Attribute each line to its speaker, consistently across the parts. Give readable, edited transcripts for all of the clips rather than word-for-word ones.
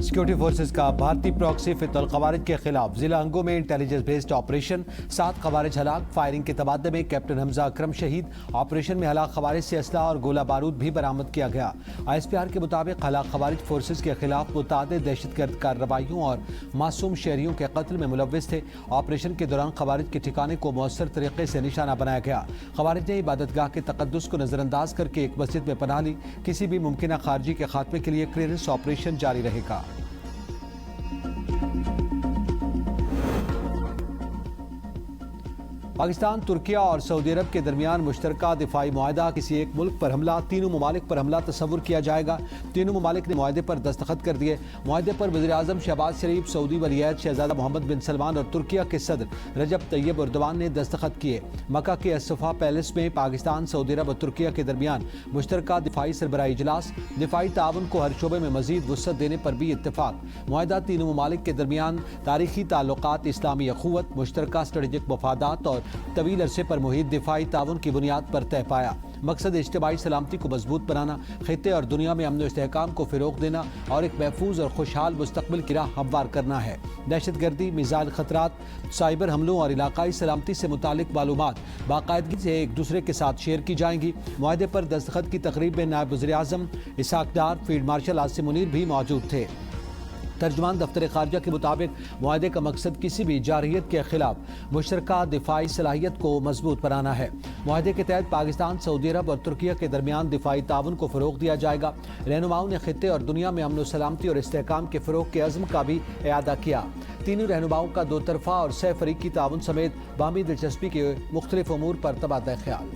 Speaker 1: Security forces کا بھارتی proxy فتح الخوارج کے خلاف ضلع انگو میں انٹیلیجنس بیسڈ آپریشن، 7 خوارج ہلاک، فائرنگ کے تبادلے میں کیپٹن حمزہ اکرم شہید۔ آپریشن میں ہلاک خوارج سے اسلحہ اور گولہ بارود بھی برآمد کیا گیا۔ ISPR کے مطابق ہلاک خوارج فورسز کے خلاف متعدد دہشت گرد کارروائیوں اور معصوم شہریوں کے قتل میں ملوث تھے۔ آپریشن کے دوران خوارج کے ٹھکانے کو مؤثر طریقے سے نشانہ بنایا گیا۔ خوارج نے عبادت گاہ کے تقدس کو نظر انداز کر کے ایک مسجد میں پناہ لی۔ کسی بھی ممکنہ خارجی کے خاتمے کے لیے کلیئرنس آپریشن جاری رہے گا۔ پاکستان، ترکیہ اور سعودی عرب کے درمیان مشترکہ دفاعی معاہدہ کسی ایک ملک پر حملہ، تینوں ممالک پر حملہ تصور کیا جائے گا۔ تینوں ممالک نے معاہدے پر دستخط کر دیے۔ معاہدے پر وزیر اعظم شہباز شریف، سعودی ولی عہد شہزادہ محمد بن سلمان اور ترکیہ کے صدر رجب طیب اردوان نے دستخط کیے۔ مکہ کے الصفا پیلس میں پاکستان، سعودی عرب اور ترکیہ کے درمیان مشترکہ دفاعی سربراہی اجلاس، دفاعی تعاون کو ہر شعبے میں مزید وسعت دینے پر بھی اتفاق۔ معاہدہ تینوں ممالک کے درمیان تاریخی تعلقات، اسلامی اخوت، مشترکہ اسٹریٹجک مفادات اور طویل عرصے پر محیط دفاعی تعاون کی بنیاد پر طے پایا۔ مقصد اجتماعی سلامتی کو مضبوط بنانا، خطے اور دنیا میں امن و استحکام کو فروغ دینا اور ایک محفوظ اور خوشحال مستقبل کی راہ ہموار کرنا ہے۔ دہشت گردی، میزائل خطرات، سائبر حملوں اور علاقائی سلامتی سے متعلق معلومات باقاعدگی سے ایک دوسرے کے ساتھ شیئر کی جائیں گی۔ معاہدے پر دستخط کی تقریب میں نائب وزیر اعظم اسحاق ڈار، فیلڈ مارشل عاصم منیر بھی موجود تھے۔ ترجمان دفتر خارجہ کے مطابق معاہدے کا مقصد کسی بھی جارحیت کے خلاف مشترکہ دفاعی صلاحیت کو مضبوط بنانا ہے۔ معاہدے کے تحت پاکستان، سعودی عرب اور ترکیہ کے درمیان دفاعی تعاون کو فروغ دیا جائے گا۔ رہنماؤں نے خطے اور دنیا میں امن و سلامتی اور استحکام کے فروغ کے عزم کا بھی اعادہ کیا۔ تینوں رہنماؤں کا دو طرفہ اور سہ فریقی تعاون سمیت باہمی دلچسپی کے مختلف امور پر تبادلہ خیال۔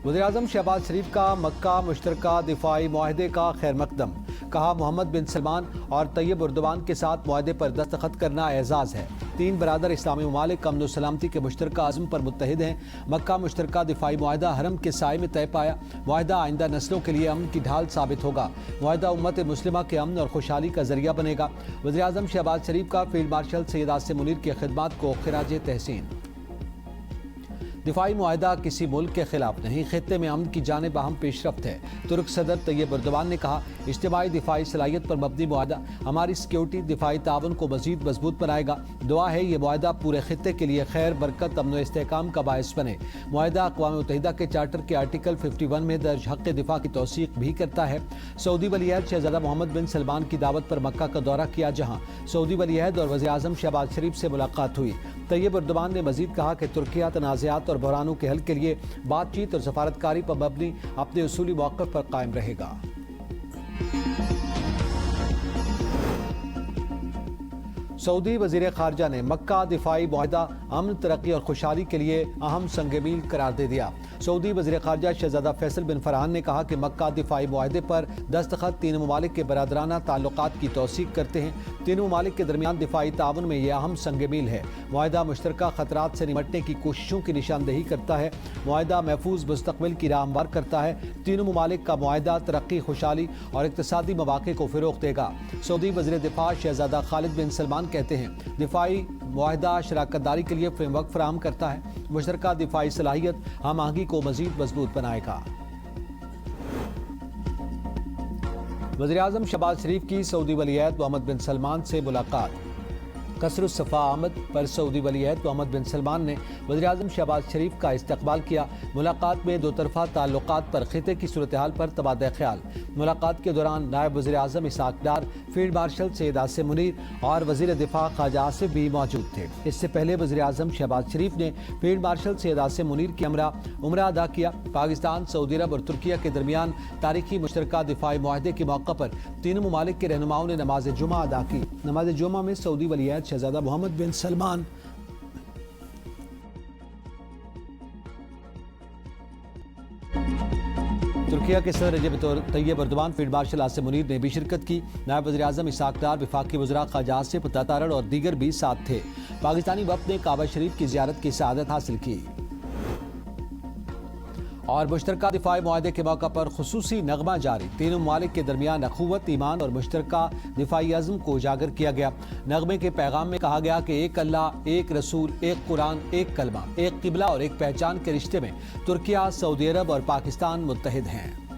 Speaker 1: وزیراعظم شہباز شریف کا مکہ مشترکہ دفاعی معاہدے کا خیر مقدم۔ کہا، محمد بن سلمان اور طیب اردوان کے ساتھ معاہدے پر دستخط کرنا اعزاز ہے۔ تین برادر اسلامی ممالک امن و سلامتی کے مشترکہ عزم پر متحد ہیں۔ مکہ مشترکہ دفاعی معاہدہ حرم کے سائے میں طے پایا۔ معاہدہ آئندہ نسلوں کے لیے امن کی ڈھال ثابت ہوگا۔ معاہدہ امت مسلمہ کے امن اور خوشحالی کا ذریعہ بنے گا۔ وزیراعظم شہباز شریف کا فیلڈ مارشل سید عاصم منیر کی خدمات کو خراج تحسین۔ دفاعی معاہدہ کسی ملک کے خلاف نہیں، خطے میں امن کی جانب اہم پیش رفت ہے۔ ترک صدر طیب اردوان نے کہا، اجتماعی دفاعی صلاحیت پر مبنی معاہدہ ہماری سیکیورٹی دفاعی تعاون کو مزید مضبوط بنائے گا۔ دعا ہے یہ معاہدہ پورے خطے کے لیے خیر، برکت، امن و استحکام کا باعث بنے۔ معاہدہ اقوام متحدہ کے چارٹر کے آرٹیکل 51 میں درج حق دفاع کی توثیق بھی کرتا ہے۔ سعودی ولی عہد شہزادہ محمد بن سلمان کی دعوت پر مکہ کا دورہ کیا، جہاں سعودی ولی عہد اور وزیر اعظم شہباز شریف سے ملاقات ہوئی۔ طیب اردوان نے مزید کہا کہ ترکیہ تنازعات اور بحرانوں کے حل کے لیے بات چیت اور سفارتکاری پر مبنی اپنے اصولی موقف پر قائم رہے گا۔ سعودی وزیر خارجہ نے مکہ دفاعی معاہدہ امن، ترقی اور خوشحالی کے لیے اہم سنگ میل قرار دے دیا۔ سعودی وزیر خارجہ شہزادہ فیصل بن فرحان نے کہا کہ مکہ دفاعی معاہدے پر دستخط تین ممالک کے برادرانہ تعلقات کی توثیق کرتے ہیں۔ تینوں ممالک کے درمیان دفاعی تعاون میں یہ اہم سنگ میل ہے۔ معاہدہ مشترکہ خطرات سے نمٹنے کی کوششوں کی نشاندہی کرتا ہے۔ معاہدہ محفوظ مستقبل کی راہ ہموار کرتا ہے۔ تینوں ممالک کا معاہدہ ترقی، خوشحالی اور اقتصادی مواقع کو فروغ دے گا۔ سعودی وزیر دفاع شہزادہ خالد بن سلمان کہتے ہیں، دفاعی معاہدہ شراکت داری کے لیے فریم ورک فراہم کرتا ہے۔ مشترکہ دفاعی صلاحیت ہم آہنگی کو مزید مضبوط بنائے گا۔ وزیر اعظم شہباز شریف کی سعودی ولی عہد محمد بن سلمان سے ملاقات۔ قصر الصفا آمد پر سعودی ولی عہد محمد بن سلمان نے وزیر اعظم شہباز شریف کا استقبال کیا۔ ملاقات میں دو طرفہ تعلقات پر خطے کی صورتحال پر تبادلہ خیال۔ ملاقات کے دوران نائب وزیر اعظم اسحاق ڈار، فیلڈ مارشل سید عاصم منیر اور وزیر دفاع خواجہ آصف بھی موجود تھے۔ اس سے پہلے وزیر اعظم شہباز شریف نے فیلڈ مارشل سید عاصم منیر کی عمرہ ادا کیا۔ پاکستان، سعودی عرب اور ترکیہ کے درمیان تاریخی مشترکہ دفاعی معاہدے کے موقع پر تینوں ممالک کے رہنماؤں نے نماز جمعہ ادا کی۔ نماز جمعہ میں سعودی ولی عہد شہزادہ محمد بن سلمان، ترکیہ کے صدر رجب طیب اردوان، فیلڈ مارشل عاصم منیر نے بھی شرکت کی۔ نائب وزیر اعظم اسحاق ڈار، وفاقی وزراء خواجہ آصف، تاتارڑ اور دیگر بھی ساتھ تھے۔ پاکستانی وفد نے کعبہ شریف کی زیارت کی سعادت حاصل کی۔ اور مشترکہ دفاعی معاہدے کے موقع پر خصوصی نغمہ جاری، تینوں ممالک کے درمیان اخوت، ایمان اور مشترکہ دفاعی عزم کو اجاگر کیا گیا۔ نغمے کے پیغام میں کہا گیا کہ ایک اللہ، ایک رسول، ایک قرآن، ایک کلمہ، ایک قبلہ اور ایک پہچان کے رشتے میں ترکیہ، سعودی عرب اور پاکستان متحد ہیں۔